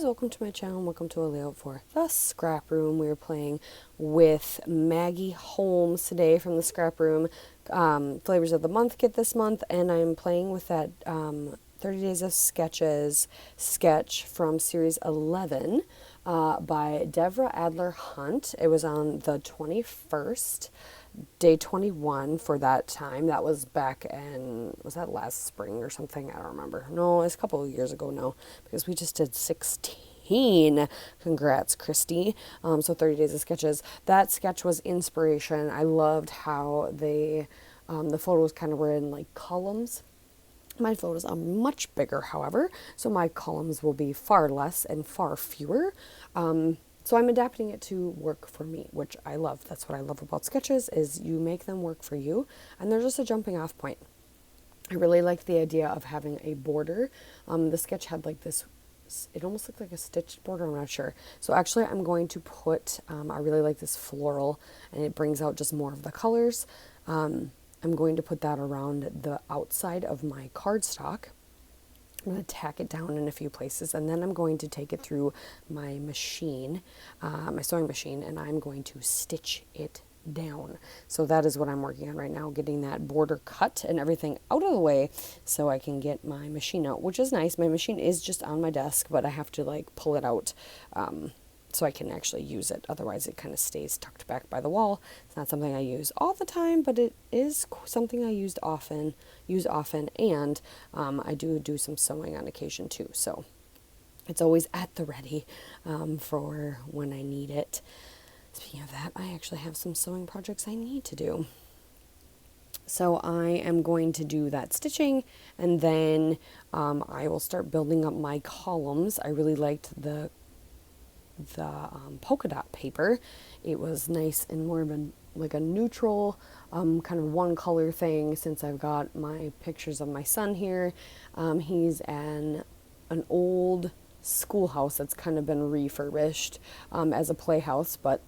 welcome to my channel. Welcome to a layout for the Scrap Room. We are playing with Maggie Holmes today from the Scrap Room Flavors of the Month kit this month, and I'm playing with that 30 Days of Sketches sketch from Series 11 by Deborah Adler Hunt. It was on the 21st, day 21 for that time. That was back in, was that last spring or something? I don't remember. No, it's a couple of years ago now because we just did 16. Congrats, Christy. So 30 Days of Sketches. That sketch was inspiration. I loved how they, the photos kind of were in like columns. My photos are much bigger, however, so my columns will be far less and far fewer. So I'm adapting it to work for me, which I love. That's what I love about sketches, is you make them work for you, and they're just a jumping off point. I really liked the idea of having a border. The sketch had like this, it almost looked like a stitched border, I'm not sure. So actually I'm going to put, I really like this floral, and it brings out just more of the colors. I'm going to put that around the outside of my cardstock. I'm going to tack it down in a few places, and then I'm going to take it through my machine, my sewing machine, and I'm going to stitch it down. So that is what I'm working on right now, getting that border cut and everything out of the way so I can get my machine out, which is nice. My machine is just on my desk, but I have to like pull it out so I can actually use it. Otherwise it kind of stays tucked back by the wall. It's not something I use all the time, but it is something I use often, and I do some sewing on occasion too. So it's always at the ready for when I need it. Speaking of that, I actually have some sewing projects I need to do. So I am going to do that stitching, and then I will start building up my columns. I really liked the polka dot paper. It was nice and more of a neutral kind of one color thing, since I've got my pictures of my son here. He's an old schoolhouse that's kind of been refurbished as a playhouse, but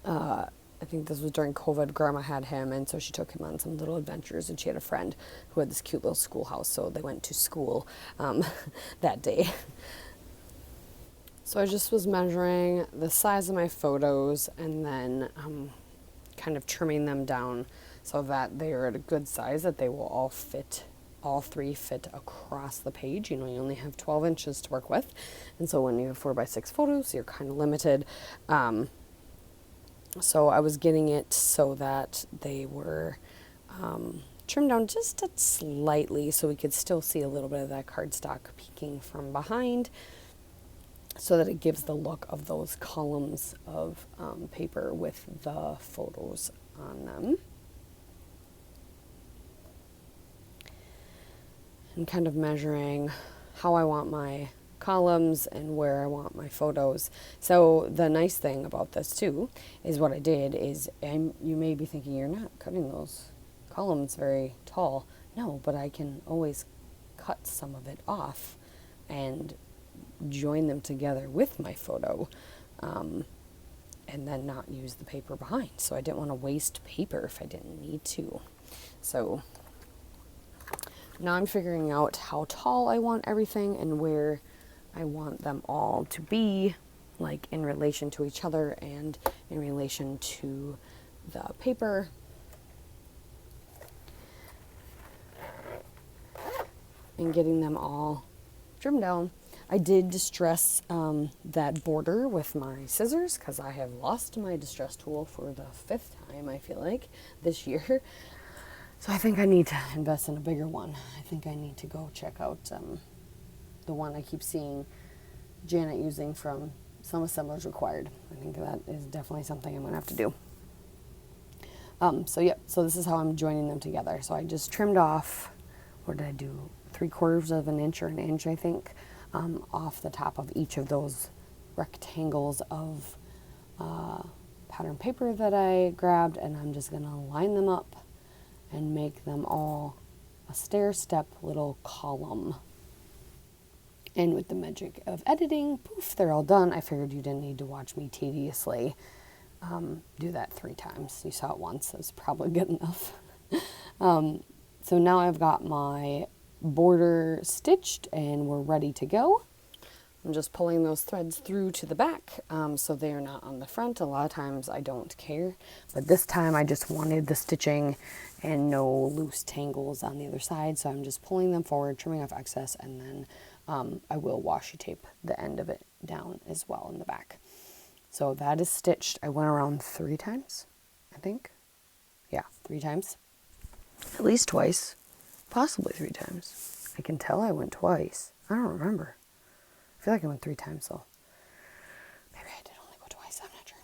I think this was during COVID. Grandma had him, and so she took him on some little adventures, and she had a friend who had this cute little schoolhouse, so they went to school that day. So I just was measuring the size of my photos, and then kind of trimming them down so that they are at a good size, that they will all three fit across the page. You know, you only have 12 inches to work with, and so when you have 4x6 photos, you're kind of limited. So I was getting it so that they were trimmed down just slightly, so we could still see a little bit of that cardstock peeking from behind, so that it gives the look of those columns of paper with the photos on them. And kind of measuring how I want my columns and where I want my photos. So the nice thing about this too is what I did is, you may be thinking you're not cutting those columns very tall. No, but I can always cut some of it off and join them together with my photo, and then not use the paper behind. So I didn't want to waste paper if I didn't need to. So now I'm figuring out how tall I want everything and where I want them all to be, like in relation to each other and in relation to the paper. And getting them all trimmed down. I did distress that border with my scissors, because I have lost my distress tool for the 5th time, I feel like, this year. So I think I need to invest in a bigger one. I think I need to go check out the one I keep seeing Janet using from Some Assemblers Required. I think that is definitely something I'm going to have to do. So this is how I'm joining them together. So I just trimmed off, what did I do, 3/4 of an inch or an inch, I think, off the top of each of those rectangles of pattern paper that I grabbed, and I'm just going to line them up and make them all a stair-step little column. And with the magic of editing, poof, they're all done. I figured you didn't need to watch me tediously do that 3 times. You saw it once, that's probably good enough. So now I've got my border stitched and we're ready to go. I'm just pulling those threads through to the back, so they are not on the front. A lot of times I don't care, but this time I just wanted the stitching and no loose tangles on the other side, so I'm just pulling them forward, trimming off excess, and then I will washi tape the end of it down as well in the back. So that is stitched. I went around 3 times, I think. Yeah, 3 times. At least twice, possibly 3 times. I can tell I went twice. I don't remember. I feel like I went 3 times though. Maybe I did only go twice, I'm not sure.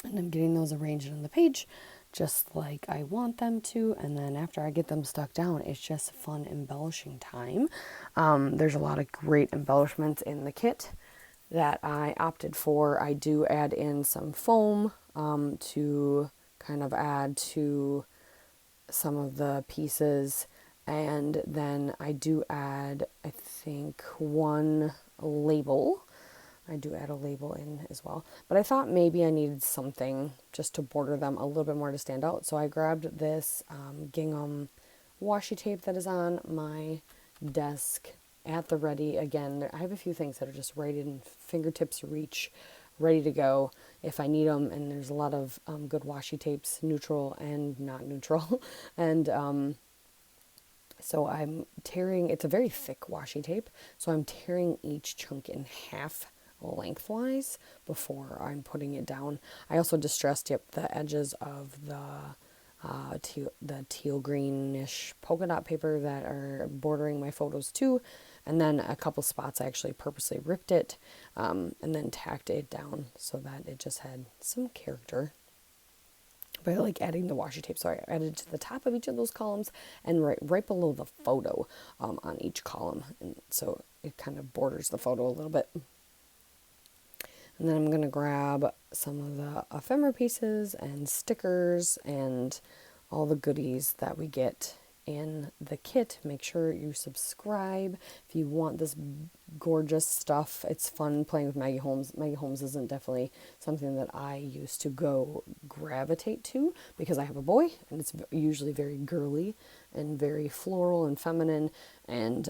And I'm getting those arranged on the page just like I want them to, and then after I get them stuck down, it's just fun embellishing time. There's a lot of great embellishments in the kit that I opted for. I do add in some foam to kind of add to some of the pieces, and then I do add, I think, one label. I do add a label in as well, but I thought maybe I needed something just to border them a little bit more to stand out, so I grabbed this gingham washi tape that is on my desk at the ready. Again, I have a few things that are just right in fingertips reach, ready to go if I need them, and there's a lot of good washi tapes, neutral and not neutral, and so I'm tearing, it's a very thick washi tape, so I'm tearing each chunk in half lengthwise before I'm putting it down. I also distressed, the edges of the teal greenish polka dot paper that are bordering my photos too, and then a couple spots I actually purposely ripped it and then tacked it down so that it just had some character. But I like adding the washi tape, so I added to the top of each of those columns and right below the photo on each column, and so it kind of borders the photo a little bit. And then I'm going to grab some of the ephemera pieces and stickers and all the goodies that we get in the kit. Make sure you subscribe if you want this gorgeous stuff. It's fun playing with Maggie Holmes. Maggie Holmes isn't definitely something that I used to go gravitate to because I have a boy, and it's usually very girly and very floral and feminine, and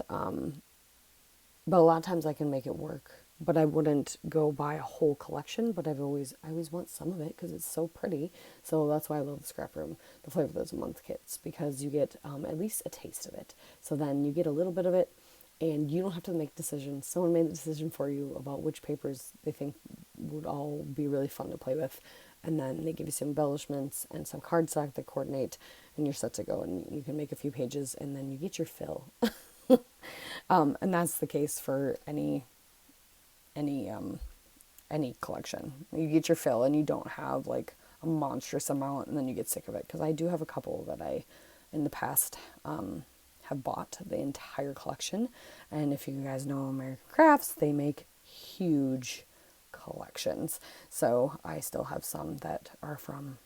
but a lot of times I can make it work. But I wouldn't go buy a whole collection, but I always want some of it because it's so pretty. So that's why I love the Scrap Room, the Flavor of the Month kits, because you get at least a taste of it. So then you get a little bit of it, and you don't have to make decisions. Someone made the decision for you about which papers they think would all be really fun to play with. And then they give you some embellishments and some cardstock that coordinate, and you're set to go. And you can make a few pages, and then you get your fill. And that's the case for any collection. You get your fill, and you don't have like a monstrous amount and then you get sick of it, because I do have a couple that I in the past have bought the entire collection. And if you guys know American Crafts, they make huge collections, so I still have some that are from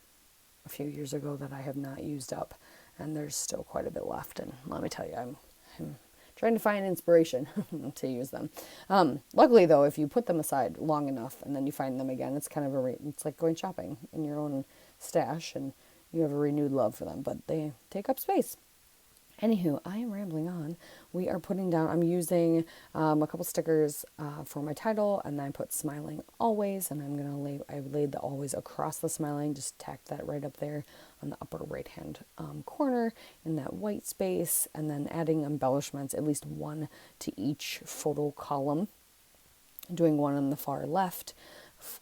a few years ago that I have not used up, and there's still quite a bit left. And let me tell you, I'm trying to find inspiration to use them. Luckily, though, if you put them aside long enough and then you find them again, it's kind of it's like going shopping in your own stash, and you have a renewed love for them, but they take up space. Anywho, I am rambling on. We are putting down, I'm using a couple stickers for my title, and then I put smiling always, and I laid the always across the smiling, just tacked that right up there on the upper right hand corner in that white space, and then adding embellishments, at least one to each photo column. Doing one on the far left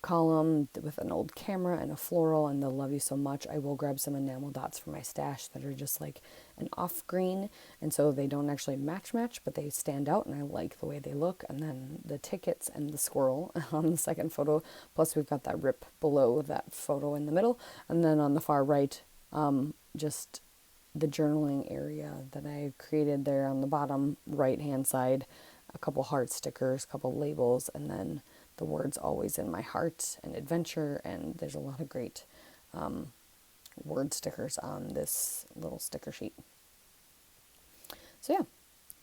column with an old camera and a floral and the love you so much. I will grab some enamel dots from my stash that are just like an off green, and so they don't actually match, but they stand out, and I like the way they look. And then the tickets and the squirrel on the second photo, plus we've got that rip below that photo in the middle, and then on the far right just the journaling area that I created there on the bottom right hand side, a couple heart stickers, a couple labels, and then the words always in my heart and adventure. And there's a lot of great word stickers on this little sticker sheet. So yeah,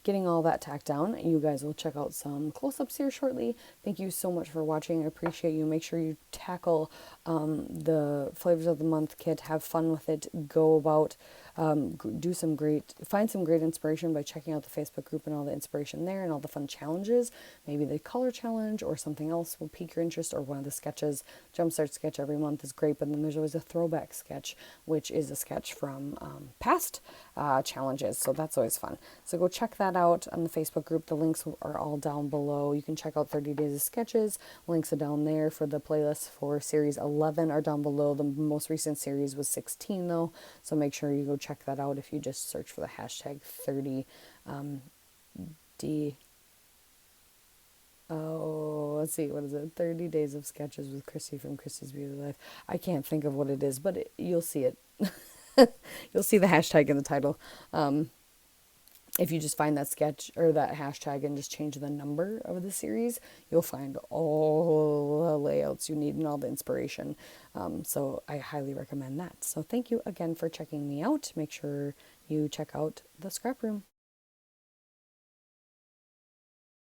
getting all that tacked down. You guys will check out some close-ups here shortly. Thank you so much for watching. I appreciate you. Make sure you tackle the Flavors of the Month kit. Have fun with it. Go about find some great inspiration by checking out the Facebook group and all the inspiration there and all the fun challenges. Maybe the color challenge or something else will pique your interest, or one of the sketches. Jumpstart sketch every month is great, but then there's always a throwback sketch, which is a sketch from past challenges. So that's always fun. So go check that out on the Facebook group. The links are all down below. You can check out 30 Days of Sketches. Links are down there. For the playlist for series 11 are down below. The most recent series was 16 though, so make sure you go check that out if you just search for the hashtag 30 D. Oh, let's see, what is it? 30 Days of Sketches with Christy from Christy's Beauty Life. I can't think of what it is, but you'll see it. You'll see the hashtag in the title. If you just find that sketch or that hashtag and just change the number of the series, you'll find all the layouts you need and all the inspiration. So I highly recommend that. So thank you again for checking me out. Make sure you check out the Scrap Room.